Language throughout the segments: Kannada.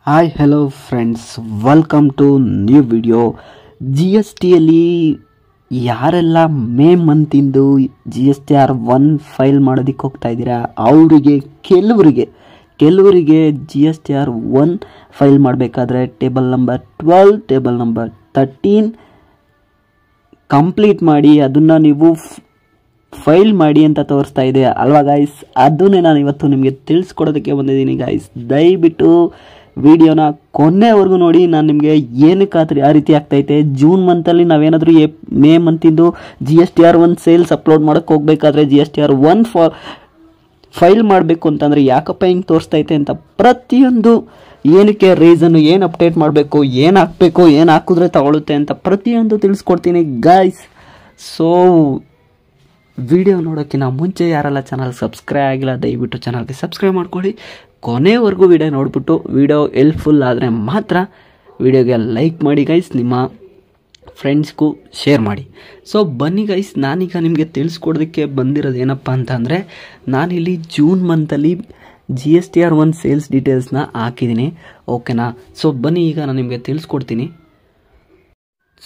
Hi hello friends, welcome to new video. GSTಯಲ್ಲಿ ಯಾರೆಲ್ಲ ಮೇ ಮಂತಿಂದು GSTR1 ಫೈಲ್ ಮಾಡೋದಕ್ಕೆ ಹೋಗ್ತಾ ಇದ್ದೀರಾ ಅವರಿಗೆ ಕೆಲವರಿಗೆ GSTR1 ಫೈಲ್ ಮಾಡಬೇಕಾದ್ರೆ table number 12, table number 13 complete ಮಾಡಿ ಅದನ್ನು ನೀವು ಫೈಲ್ ಮಾಡಿ ಅಂತ ತೋರಿಸ್ತಾ ಇದೆ ಅಲ್ವಾ ಗಾಯ್ಸ್. ಅದನ್ನೇ ನಾನು ಇವತ್ತು ನಿಮಗೆ ತಿಳಿಸ್ಕೊಡೋದಕ್ಕೆ ಬಂದಿದ್ದೀನಿ ಗಾಯ್ಸ್. ದಯವಿಟ್ಟು ವಿಡಿಯೋನ ಕೊನೆವರೆಗೂ ನೋಡಿ. ನಾನು ನಿಮಗೆ ಏನಕ್ಕೆ ಆ ರೀತಿ ಆಗ್ತೈತೆ, ಜೂನ್ ಮಂತಲ್ಲಿ ನಾವೇನಾದರೂ ಮೇ ಮಂತಿಂದು GSTR1 ಸೇಲ್ಸ್ ಅಪ್ಲೋಡ್ ಮಾಡೋಕ್ಕೆ ಹೋಗಬೇಕಾದ್ರೆ GSTR1 ಫೈಲ್ ಮಾಡಬೇಕು ಅಂತಂದರೆ ಯಾಕಪ್ಪ ಹಿಂಗೆ ತೋರಿಸ್ತೈತೆ ಅಂತ ಪ್ರತಿಯೊಂದು ಏನಕ್ಕೆ ರೀಸನ್ನು, ಏನು ಅಪ್ಡೇಟ್ ಮಾಡಬೇಕು, ಏನು ಹಾಕಬೇಕು, ಏನು ಹಾಕಿದ್ರೆ ತಗೊಳುತ್ತೆ ಅಂತ ಪ್ರತಿಯೊಂದು ತಿಳಿಸ್ಕೊಡ್ತೀನಿ ಗಾಯ್ಸ್. ಸೊ ವಿಡಿಯೋ ನೋಡೋಕ್ಕಿಂತ ಮುಂಚೆ ಯಾರೆಲ್ಲ ಚಾನಲ್ ಸಬ್ಸ್ಕ್ರೈಬ್ ಆಗಿಲ್ಲ ದಯವಿಟ್ಟು ಚಾನಲ್ಗೆ ಸಬ್ಸ್ಕ್ರೈಬ್ ಮಾಡ್ಕೊಳ್ಳಿ. ಕೊನೆವರೆಗೂ ವಿಡಿಯೋ ನೋಡಿಬಿಟ್ಟು ವಿಡಿಯೋ ಹೆಲ್ಪ್ಫುಲ್ ಆದರೆ ಮಾತ್ರ ವಿಡಿಯೋಗೆ ಲೈಕ್ ಮಾಡಿ ಗೈಸ್, ನಿಮ್ಮ ಫ್ರೆಂಡ್ಸ್ಗೂ ಶೇರ್ ಮಾಡಿ. ಸೊ ಬನ್ನಿ ಗೈಸ್, ನಾನೀಗ ನಿಮಗೆ ತಿಳಿಸ್ಕೊಡೋದಕ್ಕೆ ಬಂದಿರೋದು ಏನಪ್ಪ ಅಂತಂದರೆ, ನಾನಿಲ್ಲಿ ಜೂನ್ ಮಂತಲ್ಲಿ GSTR1 ಸೇಲ್ಸ್ ಡೀಟೇಲ್ಸ್ನ ಹಾಕಿದ್ದೀನಿ, ಓಕೆನಾ. ಸೊ ಬನ್ನಿ ಈಗ ನಾನು ನಿಮಗೆ ತಿಳಿಸ್ಕೊಡ್ತೀನಿ.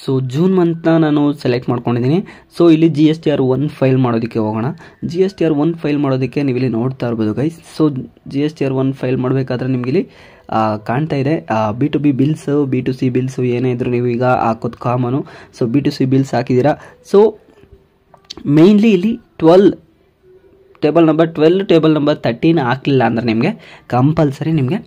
ಸೊ ಜೂನ್ ಮಂತ್ನ ನಾನು ಸೆಲೆಕ್ಟ್ ಮಾಡ್ಕೊಂಡಿದ್ದೀನಿ. ಸೊ ಇಲ್ಲಿ GSTR1 ಫೈಲ್ ಮಾಡೋದಕ್ಕೆ ಹೋಗೋಣ. GSTR1 ಫೈಲ್ ಮಾಡೋದಕ್ಕೆ ನೀವು ಇಲ್ಲಿ ನೋಡ್ತಾ ಇರ್ಬೋದು ಗೈಸ್. ಸೊ GSTR1 ಫೈಲ್ ಮಾಡಬೇಕಾದ್ರೆ ನಿಮ್ಗೆ ಇಲ್ಲಿ ಕಾಣ್ತಾ ಇದೆ B2B ಬಿಲ್ಸು, B2C ಬಿಲ್ಸು ಏನೇ ಇದ್ರು ನೀವು ಈಗ ಹಾಕೋದು ಕಾಮನು. ಸೊ B2C ಬಿಲ್ಸ್ ಹಾಕಿದ್ದೀರಾ. ಸೊ ಮೇಯ್ನ್ಲಿ ಇಲ್ಲಿ ಟೇಬಲ್ ನಂಬರ್ 12, ಟೇಬಲ್ ನಂಬರ್ 13 ಹಾಕಲಿಲ್ಲ ಅಂದರೆ ನಿಮಗೆ ಕಂಪಲ್ಸರಿ ನಿಮಗೆ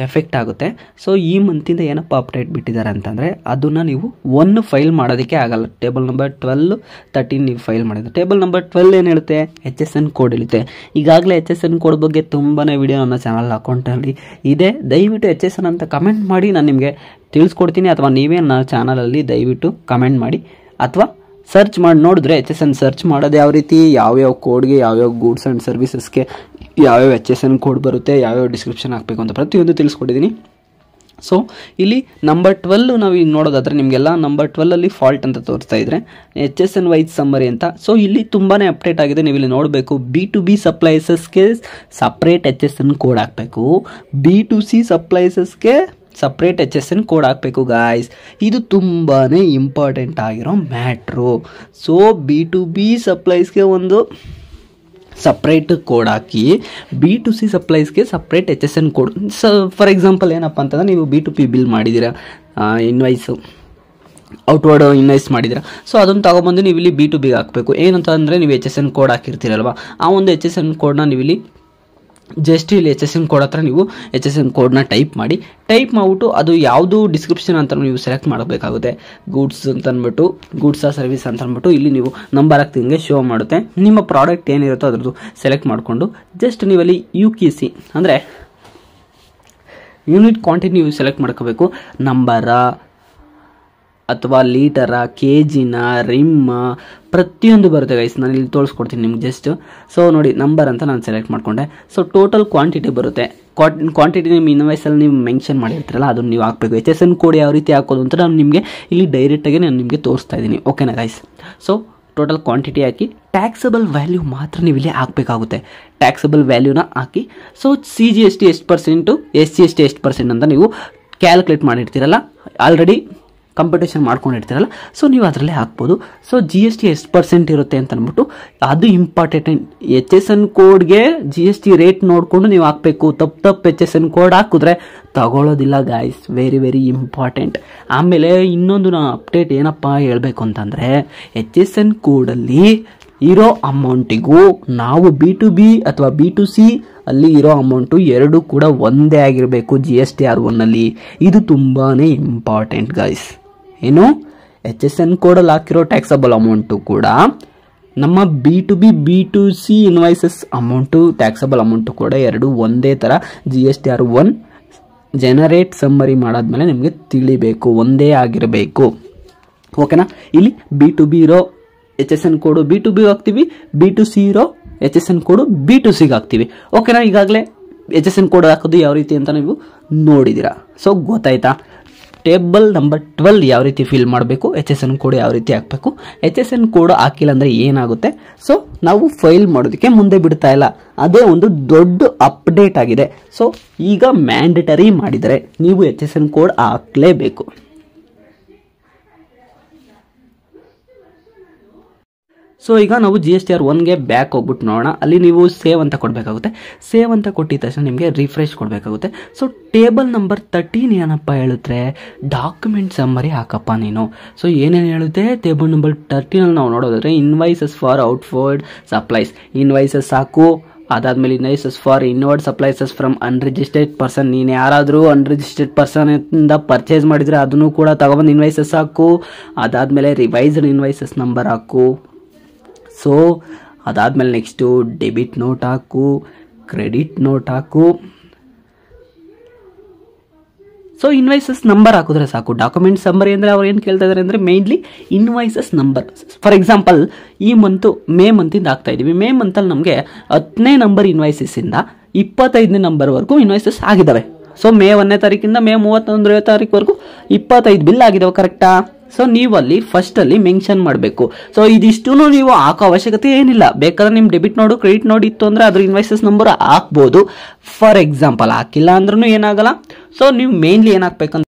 ಎಫೆಕ್ಟ್ ಆಗುತ್ತೆ. ಸೊ ಈ ಮಂತಿಂದ ಏನಪ್ಪ ಅಪ್ಡೇಟ್ ಬಿಟ್ಟಿದ್ದಾರೆ ಅಂತಂದರೆ ಅದನ್ನು ನೀವು 1 ಫೈಲ್ ಮಾಡೋದಕ್ಕೆ ಆಗಲ್ಲ. ಟೇಬಲ್ ನಂಬರ್ 12, 13 ನೀವು ಫೈಲ್ ಮಾಡಿದ್ರೆ ಟೇಬಲ್ ನಂಬರ್ 12 ಏನು ಹೇಳುತ್ತೆ, HSN ಕೋಡ್ ಹೇಳುತ್ತೆ. ಈಗಾಗಲೇ HSN ಕೋಡ್ ಬಗ್ಗೆ ತುಂಬಾ ವಿಡಿಯೋ ನನ್ನ ಚಾನಲ್ ಅಕೌಂಟಲ್ಲಿ ಇದೆ, ದಯವಿಟ್ಟು HSN ಅಂತ ಕಮೆಂಟ್ ಮಾಡಿ, ನಾನು ನಿಮಗೆ ತಿಳಿಸ್ಕೊಡ್ತೀನಿ. ಅಥವಾ ನೀವೇ ನನ್ನ ಚಾನಲಲ್ಲಿ ದಯವಿಟ್ಟು ಕಮೆಂಟ್ ಮಾಡಿ ಅಥವಾ ಸರ್ಚ್ ಮಾಡಿ ನೋಡಿದ್ರೆ HSN ಸರ್ಚ್ ಮಾಡೋದು ಯಾವ ರೀತಿ, ಯಾವ್ಯಾವ ಕೋಡ್ಗೆ, ಯಾವ್ಯಾವ ಗೂಡ್ಸ್ ಆ್ಯಂಡ್ ಸರ್ವಿಸಸ್ಗೆ ಯಾವ್ಯಾವ HSN ಕೋಡ್ ಬರುತ್ತೆ, ಯಾವ್ಯಾವ ಡಿಸ್ಕ್ರಿಪ್ಷನ್ ಹಾಕಬೇಕು ಅಂತ ಪ್ರತಿಯೊಂದು ತಿಳಿಸ್ಕೊಟ್ಟಿದ್ದೀನಿ. ಸೊ ಇಲ್ಲಿ ನಂಬರ್ 12 ನಾವು ಈಗ ನೋಡೋದಾದರೆ ನಿಮಗೆಲ್ಲ ನಂಬರ್ 12ಅಲ್ಲಿ ಫಾಲ್ಟ್ ಅಂತ ತೋರಿಸ್ತಾ ಇದ್ರೆ HSN ವೈಸ್ ಸಮ್ಮರಿ ಅಂತ. ಸೊ ಇಲ್ಲಿ ತುಂಬಾ ಅಪ್ಡೇಟ್ ಆಗಿದೆ, ನೀವು ಇಲ್ಲಿ ನೋಡಬೇಕು. B2B ಸಪ್ಲೈಸಸ್ಗೆ ಸಪ್ರೇಟ್ HSN ಕೋಡ್ ಹಾಕಬೇಕು, B2C ಸಪ್ಲೈಸಸ್ಗೆ ಸಪ್ರೇಟ್ HSN ಕೋಡ್ ಹಾಕಬೇಕು ಗಾಯ್ಸ್. ಇದು ತುಂಬಾ ಇಂಪಾರ್ಟೆಂಟ್ ಆಗಿರೋ ಮ್ಯಾಟ್ರು. ಸೊ B2B ಸಪ್ಲೈಸ್ಗೆ ಒಂದು ಸಪ್ರೇಟ್ ಕೋಡ್ ಹಾಕಿ, B2C ಸಪ್ಲೈಸ್ಗೆ separate HSN code. For example ಏನಪ್ಪ ಅಂತಂದರೆ, ನೀವು B2P ಬಿಲ್ ಮಾಡಿದ್ದೀರಾ, ಇನ್ವಾಯ್ಸು ಔಟ್ವರ್ಡ್ ಇನ್ವಾಯ್ಸ್ ಮಾಡಿದ್ದೀರಾ. ಸೊ ಅದನ್ನು ತಗೊಬಂದು ನೀವು ಇಲ್ಲಿ B2Bಗೆ ಹಾಕಬೇಕು. ಏನಂತ ಅಂದರೆ ನೀವು HSN ಕೋಡ್ ಹಾಕಿರ್ತೀರಲ್ವ, ಆ ಒಂದು HSN ಕೋಡ್ನ ನೀವು ಇಲ್ಲಿ ಜಸ್ಟ್ ಇಲ್ಲಿ HSN ಕೋಡ್ ಹತ್ರ ನೀವು HSN ಕೋಡ್ನ ಟೈಪ್ ಮಾಡಿಬಿಟ್ಟು ಅದು ಯಾವುದು ಡಿಸ್ಕ್ರಿಪ್ಷನ್ ಅಂತ ನೀವು ಸೆಲೆಕ್ಟ್ ಮಾಡಬೇಕಾಗುತ್ತೆ. ಗೂಡ್ಸ್ ಅಂತ ಅಂದ್ಬಿಟ್ಟು, ಗೂಡ್ಸ್ ಆ ಸರ್ವಿಸ್ ಅಂತ ಅಂದ್ಬಿಟ್ಟು ಇಲ್ಲಿ ನೀವು ನಂಬರ್ ಹಾಕ್ತಿಂಗೆ ಶೋ ಮಾಡುತ್ತೆ. ನಿಮ್ಮ ಪ್ರಾಡಕ್ಟ್ ಏನಿರುತ್ತೋ ಅದ್ರದ್ದು ಸೆಲೆಕ್ಟ್ ಮಾಡಿಕೊಂಡು ಜಸ್ಟ್ ನೀವಲ್ಲಿ UQC ಅಂದರೆ ಯೂನಿಟ್ ಕ್ವಾಂಟಿಟಿ ನೀವು ಸೆಲೆಕ್ಟ್ ಮಾಡ್ಕೋಬೇಕು. ನಂಬರ ಅಥವಾ ಲೀಟರ, KGನ, ರಿಮ್ಮ ಪ್ರತಿಯೊಂದು ಬರುತ್ತೆ ಗೈಸ್. ನಾನು ಇಲ್ಲಿ ತೋರಿಸ್ಕೊಡ್ತೀನಿ ನಿಮ್ಗೆ ಜಸ್ಟ್. ಸೊ ನೋಡಿ, ನಂಬರ್ ಅಂತ ನಾನು ಸೆಲೆಕ್ಟ್ ಮಾಡಿಕೊಂಡೆ. ಸೊ ಟೋಟಲ್ ಕ್ವಾಂಟಿಟಿ ಬರುತ್ತೆ. ಕ್ವಾಂಟಿಟಿ ನಿಮ್ಮ ಇನ್ವಾಯ್ಸಲ್ಲಿ ನೀವು ಮೆನ್ಷನ್ ಮಾಡಿರ್ತೀರಲ್ಲ ಅದನ್ನು ನೀವು ಹಾಕಬೇಕು. HSN ಕೋಡ್ ಯಾವ ರೀತಿ ಹಾಕೋದು ಅಂತ ನಾನು ನಿಮಗೆ ಇಲ್ಲಿ ಡೈರೆಕ್ಟಾಗಿ ನಾನು ನಿಮಗೆ ತೋರಿಸ್ತಾ ಇದ್ದೀನಿ, ಓಕೆನಾ ಗೈಸ್. ಸೊ ಟೋಟಲ್ ಕ್ವಾಂಟಿಟಿ ಹಾಕಿ ಟ್ಯಾಕ್ಸಬಲ್ ವ್ಯಾಲ್ಯೂ ಮಾತ್ರ ನೀವು ಇಲ್ಲಿ ಹಾಕಬೇಕಾಗುತ್ತೆ. ಟ್ಯಾಕ್ಸಬಲ್ ವ್ಯಾಲ್ಯೂನ ಹಾಕಿ, ಸೊ CGST ಎಷ್ಟು ಪರ್ಸೆಂಟು, SGST ಎಷ್ಟು ಪರ್ಸೆಂಟ್ ಅಂತ ನೀವು ಕ್ಯಾಲ್ಕುಲೇಟ್ ಮಾಡಿರ್ತೀರಲ್ಲ, ಆಲ್ರೆಡಿ ಕಂಪಿಟೇಷನ್ ಮಾಡ್ಕೊಂಡಿರ್ತೀರಲ್ಲ, ಸೊ ನೀವು ಅದರಲ್ಲೇ ಹಾಕ್ಬೋದು. ಸೊ GST ಎಷ್ಟು ಪರ್ಸೆಂಟ್ ಇರುತ್ತೆ ಅಂತ ಅಂದ್ಬಿಟ್ಟು ಅದು ಇಂಪಾರ್ಟೆಂಟ್. HSN ಕೋಡ್ಗೆ GST ರೇಟ್ ನೋಡಿಕೊಂಡು ನೀವು ಹಾಕಬೇಕು. ತಪ್ಪು HSN ಕೋಡ್ ಹಾಕಿದ್ರೆ ತಗೊಳ್ಳೋದಿಲ್ಲ ಗಾಯ್ಸ್, ವೆರಿ ವೆರಿ ಇಂಪಾರ್ಟೆಂಟ್. ಆಮೇಲೆ ಇನ್ನೊಂದು ನಾನು ಅಪ್ಡೇಟ್ ಏನಪ್ಪ ಹೇಳಬೇಕು ಅಂತಂದರೆ, HSN ಕೋಡಲ್ಲಿ ಇರೋ ಅಮೌಂಟಿಗೂ ನಾವು B2B ಅಥವಾ B2C ಅಲ್ಲಿ ಇರೋ ಅಮೌಂಟು ಎರಡೂ ಕೂಡ ಒಂದೇ ಆಗಿರಬೇಕು GSTR1ನಲ್ಲಿ. ಇದು ತುಂಬಾ ಇಂಪಾರ್ಟೆಂಟ್ ಗಾಯ್ಸ್. ಏನು, HSN ಕೋಡಲ್ಲಿ ಹಾಕಿರೋ ಟ್ಯಾಕ್ಸಬಲ್ ಅಮೌಂಟು ಕೂಡ ನಮ್ಮ B2B B2C invoices amount, taxable amount ಕೂಡ ಎರಡು ಒಂದೇ ಥರ GSTR1 ಜನರೇಟ್ ಸಮ್ಮರಿ ಮಾಡಾದ್ಮೇಲೆ ನಿಮಗೆ ತಿಳಿಬೇಕು, ಒಂದೇ ಆಗಿರಬೇಕು, ಓಕೆನಾ. ಇಲ್ಲಿ B2B ಇರೋ HSN ಕೋಡು B2B ಹಾಕ್ತೀವಿ, B2C ಇರೋ HSN ಕೋಡು B2Cಗೆ ಹಾಕ್ತೀವಿ, ಓಕೆನಾ. ಈಗಾಗಲೇ HSN ಕೋಡ್ ಹಾಕೋದು ಯಾವ ರೀತಿ ಅಂತ ನೀವು ನೋಡಿದ್ದೀರಾ. ಸೊ ಗೊತ್ತಾಯ್ತಾ. ಟೇಬಲ್ ನಂಬರ್ 12 ಯಾವ ರೀತಿ ಫಿಲ್ ಮಾಡಬೇಕು, HSN ಕೋಡ್ ಯಾವ ರೀತಿ ಹಾಕಬೇಕು, HSN ಕೋಡ್ ಹಾಕಿಲ್ಲ ಅಂದರೆ ಏನಾಗುತ್ತೆ. ಸೊ ನಾವು ಫೈಲ್ ಮಾಡೋದಕ್ಕೆ ಮುಂದೆ ಬಿಡ್ತಾ ಇಲ್ಲ, ಅದೇ ಒಂದು ದೊಡ್ಡ ಅಪ್ಡೇಟ್ ಆಗಿದೆ. ಸೊ ಈಗ ಮ್ಯಾಂಡೇಟರಿ ಮಾಡಿದರೆ ನೀವು HSN ಕೋಡ್ ಹಾಕಲೇಬೇಕು. ಸೊ ಈಗ ನಾವು GSTR 1ಗೆ ಬ್ಯಾಕ್ ಹೋಗ್ಬಿಟ್ಟು ನೋಡೋಣ. ಅಲ್ಲಿ ನೀವು ಸೇವ್ ಅಂತ ಕೊಡಬೇಕಾಗುತ್ತೆ. ಸೇವ್ ಅಂತ ಕೊಟ್ಟಿದ ತಕ್ಷಣ ನಿಮಗೆ ರಿಫ್ರೆಶ್ ಕೊಡಬೇಕಾಗುತ್ತೆ. ಸೊ ಟೇಬಲ್ ನಂಬರ್ 13 ಏನಪ್ಪ ಹೇಳುತ್ತೆ, ಡಾಕ್ಯುಮೆಂಟ್ ಸಮ್ಮರಿ ಹಾಕಪ್ಪ ನೀನು. ಸೊ ಏನೇನು ಹೇಳುತ್ತೆ, ಟೇಬಲ್ ನಂಬರ್ 13 ನಾವು ನೋಡೋದಾದ್ರೆ invoices for outward supplies, invoices ಹಾಕು. ಅದಾದ್ಮೇಲೆ invoices for inward supplies from unregistered person, ನೀನು ಯಾರಾದರೂ ಅನ್ರಿಜಿಸ್ಟರ್ಡ್ ಪರ್ಸನ್ ಇಂದ ಪರ್ಚೇಸ್ ಮಾಡಿದರೆ ಅದನ್ನು ಕೂಡ ತಗೊಬಂದು ಇನ್ವಾಯ್ಸಸ್ ಹಾಕು. ಅದಾದ್ಮೇಲೆ ರಿವೈಸ್ಡ್ ಇನ್ವಾಯ್ಸಸ್ ನಂಬರ್ ಹಾಕು. ಸೊ ಅದಾದಮೇಲೆ ನೆಕ್ಸ್ಟು ಡೆಬಿಟ್ ನೋಟ್ ಹಾಕು, ಕ್ರೆಡಿಟ್ ನೋಟ್ ಹಾಕು. ಸೊ ಇನ್ವಾಯ್ಸಸ್ ನಂಬರ್ ಹಾಕಿದ್ರೆ ಸಾಕು. ಡಾಕ್ಯುಮೆಂಟ್ ಸಮ್ಮರಿ ಅಂದರೆ ಅವ್ರು ಏನು ಕೇಳ್ತಾ ಇದ್ದಾರೆ ಅಂದರೆ mainly invoices number. For example ಈ ಮೇ ಮಂತಿಂದ ಹಾಕ್ತಾ ಇದ್ದೀವಿ. ಮೇ ಮಂತಲ್ಲಿ ನಮಗೆ 10ನೇ ನಂಬರ್ ಇನ್ವಾಯ್ಸಸ್ಸಿಂದ 25ನೇ ನಂಬರ್ವರೆಗೂ ಇನ್ವಾಯ್ಸಸ್ ಆಗಿದ್ದಾವೆ. ಸೊ ಮೇ 1ನೇ ತಾರೀಕಿಂದ ಮೇ 31ನೇ ತಾರೀಕುವರೆಗೂ 25 ಬಿಲ್ ಆಗಿದ್ದಾವೆ, ಕರೆಕ್ಟಾ? ಸೊ ನೀವು ಅಲ್ಲಿ ಫಸ್ಟಲ್ಲಿ ಮೆನ್ಷನ್ ಮಾಡಬೇಕು. ಸೊ ಇದಿಷ್ಟು ನೀವು ಹಾಕೋ ಅವಶ್ಯಕತೆ ಏನಿಲ್ಲ. ಬೇಕಾದ್ರೆ ನಿಮ್ಮ ಡೆಬಿಟ್ ನೋಡು ಕ್ರೆಡಿಟ್ ನೋಡ್ ಇತ್ತು ಅಂದರೆ ಅದ್ರ ಇನ್ವಾಯ್ಸಸ್ ನಂಬರ್ ಹಾಕ್ಬೋದು. ಫಾರ್ ಎಕ್ಸಾಂಪಲ್ ಹಾಕಿಲ್ಲ ಅಂದ್ರೂ ಏನಾಗಲ್ಲ. ಸೊ ನೀವು ಮೇನ್ಲಿ ಏನು ಹಾಕ್ಬೇಕಂತ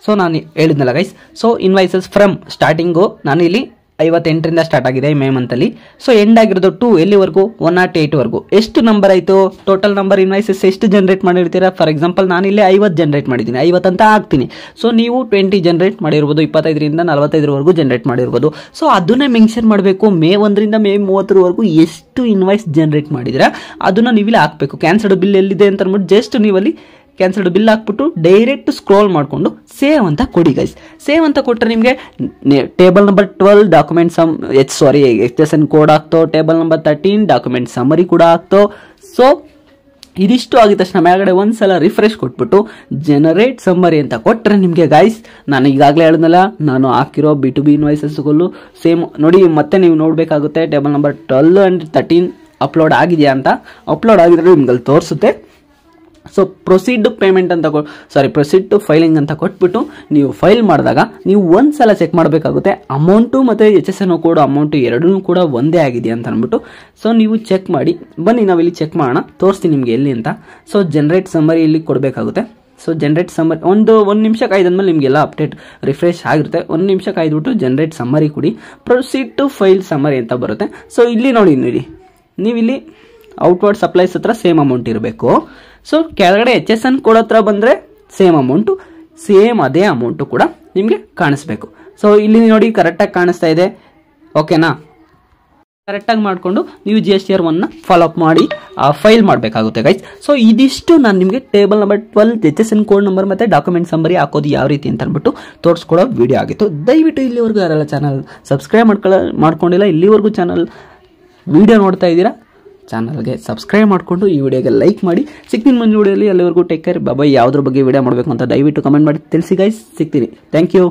ಸೊ ನಾನು ಹೇಳಿದ್ನಲ್ಲ guys. So invoices from starting ನಾನು ಇಲ್ಲಿ 58ರಿಂದ ಸ್ಟಾರ್ಟ್ ಆಗಿದೆ ಮೇ ಮಂತಲ್ಲಿ. ಸೊ ಎಂಡ್ ಆಗಿರೋದು 2 ಎಲ್ಲಿವರೆಗೂ 108ವರೆಗೂ. ಎಷ್ಟು ನಂಬರ್ ಆಯಿತು ಟೋಟಲ್ ನಂಬರ್ ಇನ್ವಾಯ್ಸಸ್ ಎಷ್ಟು ಜನರೇಟ್ ಮಾಡಿರ್ತೀರಾ? ಫಾರ್ ಎಕ್ಸಾಂಪಲ್ ನಾನು ಇಲ್ಲಿ 50 ಜನರೇಟ್ ಮಾಡಿದ್ದೀನಿ, 50 ಅಂತ ಹಾಕ್ತೀನಿ. ಸೊ ನೀವು 20 ಜನರೇಟ್ ಮಾಡಿರ್ಬೋದು, 25ರಿಂದ 45ವರೆಗೂ ಜನರೇಟ್ ಮಾಡಿರ್ಬೋದು. ಸೊ ಅದನ್ನೇ ಮೆನ್ಷನ್ ಮಾಡಬೇಕು. ಮೇ 1ರಿಂದ ಮೇ 30ವರೆಗೂ ಎಷ್ಟು ಇನ್ವಾಯ್ಸ್ ಜನರೇಟ್ ಮಾಡಿದ್ರೆ ಅದನ್ನು ನೀವಿಲ್ಲಿ ಹಾಕಬೇಕು. ಕ್ಯಾನ್ಸಲ್ಡ್ ಬಿಲ್ ಎಲ್ಲಿದೆ ಅಂತ ಅಂದ್ಬಿಟ್ಟು ಜಸ್ಟ್ ನೀವಲ್ಲಿ ಕ್ಯಾನ್ಸಲ್ಡ್ ಬಿಲ್ ಹಾಕ್ಬಿಟ್ಟು ಡೈರೆಕ್ಟ್ ಸ್ಕ್ರೋಲ್ ಮಾಡಿಕೊಂಡು ಸೇವ್ ಅಂತ ಕೊಡಿ ಗೈಸ್. ಸೇವ್ ಅಂತ ಕೊಟ್ಟರೆ ನಿಮಗೆ table number 12 document HSN code ಆಗ್ತೋ, ಟೇಬಲ್ ನಂಬರ್ 13 ಡಾಕ್ಯುಮೆಂಟ್ ಸಮ್ಮರಿ ಕೂಡ ಆಗ್ತೋ. ಸೊ ಇದಿಷ್ಟು ಆಗಿದ ತಕ್ಷಣ ಮೇಲ್ಗಡೆ ಒಂದ್ಸಲ ರಿಫ್ರೆಶ್ ಕೊಟ್ಬಿಟ್ಟು ಜನರೇಟ್ ಸಮ್ಮರಿ ಅಂತ ಕೊಟ್ಟರೆ ನಿಮಗೆ ಗೈಸ್, ನಾನು ಈಗಾಗಲೇ ಹೇಳಿದ್ನಲ್ಲ, ನಾನು ಹಾಕಿರೋ B2B ಇನ್ವಾಯ್ಸಸ್ಗಳು ಸೇಮ್ ನೋಡಿ. ಮತ್ತೆ ನೀವು ನೋಡಬೇಕಾಗುತ್ತೆ ಟೇಬಲ್ ನಂಬರ್ 12 ಆ್ಯಂಡ್ 13 ಅಪ್ಲೋಡ್ ಆಗಿದೆಯಾ ಅಂತ. ಅಪ್ಲೋಡ್ ಆಗಿದ್ರೆ ನಿಮ್ಗೆ ತೋರಿಸುತ್ತೆ. ಸೊ ಪ್ರೊಸೀಡ್ ಪೇಮೆಂಟ್ ಅಂತ ಪ್ರೊಸೀಡ್ ಟು ಫೈಲಿಂಗ್ ಅಂತ ಕೊಟ್ಬಿಟ್ಟು ನೀವು ಫೈಲ್ ಮಾಡಿದಾಗ ನೀವು ಒಂದ್ಸಲ ಚೆಕ್ ಮಾಡಬೇಕಾಗುತ್ತೆ ಅಮೌಂಟು ಮತ್ತು HSN ಕೋಡ್ ಅಮೌಂಟು ಎರಡೂ ಕೂಡ ಒಂದೇ ಆಗಿದೆ ಅಂತ ಅಂದ್ಬಿಟ್ಟು. ಸೊ ನೀವು ಚೆಕ್ ಮಾಡಿ ಬನ್ನಿ, ನಾವಿಲ್ಲಿ ಚೆಕ್ ಮಾಡೋಣ, ತೋರಿಸ್ತೀನಿ ನಿಮಗೆ ಎಲ್ಲಿ ಅಂತ. ಸೊ ಜನರೇಟ್ ಸಮ್ಮರಿ ಇಲ್ಲಿ ಕೊಡಬೇಕಾಗುತ್ತೆ. ಸೊ ಜನರೇಟ್ ಸಮ್ಮರಿ ಒಂದು ನಿಮಿಷ ಕಾಯ್ದಾದ್ಮೇಲೆ ನಿಮಗೆಲ್ಲ ಅಪ್ಡೇಟ್ ರಿಫ್ರೆಶ್ ಆಗಿರುತ್ತೆ. 1 ನಿಮಿಷ ಕಾಯ್ದುಬಿಟ್ಟು ಜನರೇಟ್ ಸಮ್ಮರಿ ಕೊಡಿ. ಪ್ರೊಸೀಡ್ ಟು ಫೈಲ್ ಸಮ್ಮರಿ ಅಂತ ಬರುತ್ತೆ. ಸೊ ಇಲ್ಲಿ ನೋಡಿ ನೀವಿಲ್ಲಿ ಔಟ್ವರ್ಡ್ ಸಪ್ಲೈಸ್ ಹತ್ರ ಸೇಮ್ ಅಮೌಂಟ್ ಇರಬೇಕು. ಸೊ ಕೆಳಗಡೆ HSN ಕೋಡ್ ಹತ್ರ ಬಂದರೆ ಸೇಮ್ ಅಮೌಂಟು, ಸೇಮ್ ಅದೇ ಅಮೌಂಟು ಕೂಡ ನಿಮಗೆ ಕಾಣಿಸ್ಬೇಕು. ಸೊ ಇಲ್ಲಿ ನೋಡಿ ಕರೆಕ್ಟಾಗಿ ಕಾಣಿಸ್ತಾ ಇದೆ, ಓಕೆನಾ? ಕರೆಕ್ಟಾಗಿ ಮಾಡಿಕೊಂಡು ನೀವು GSTR 1ನ ಫಾಲೋ ಅಪ್ ಮಾಡಿ ಫೈಲ್ ಮಾಡಬೇಕಾಗುತ್ತೆ ಗೈಸ್. ಸೊ ಇದಿಷ್ಟು ನಾನು ನಿಮಗೆ table number 12 HSN code number ಮತ್ತು ಡಾಕ್ಯುಮೆಂಟ್ ಸಮ್ಮರಿ ಹಾಕೋದು ಯಾವ ರೀತಿ ಅಂತ ಅಂದ್ಬಿಟ್ಟು ತೋರಿಸ್ಕೊಡೋ ವಿಡಿಯೋ ಆಗಿತ್ತು. ದಯವಿಟ್ಟು ಇಲ್ಲಿವರೆಗೂ ಯಾರೆಲ್ಲ ಚಾನಲ್ ಸಬ್ಸ್ಕ್ರೈಬ್ ಮಾಡ್ಕೊಂಡಿಲ್ಲ, ಇಲ್ಲಿವರೆಗೂ ಚಾನಲ್ ವಿಡಿಯೋ ನೋಡ್ತಾ ಇದ್ದೀರಾ, ಚಾನಲ್ಗೆ ಸಬ್ಸ್ಕ್ರೈಬ್ ಮಾಡಿಕೊಂಡು ಈ ವಿಡಿಯೋಗೆ ಲೈಕ್ ಮಾಡಿ. ಸಿಗ್ತೀನಿ ಮುಂದಿನ ವಿಡಿಯೋಲಿ. ಅಲ್ಲಿವರೆಗೂ ಟೇಕ್ ಕೇರ್, ಬಾಯ್. ಯಾವುದ್ರ ಬಗ್ಗೆ ವಿಡಿಯೋ ಮಾಡಬೇಕು ಅಂತ ದಯವಿಟ್ಟು ಕಮೆಂಟ್ ಮಾಡಿ ತಿಳಿಸಿ ಗೈಸ್. ಸಿಗ್ತೀನಿ. Thank you.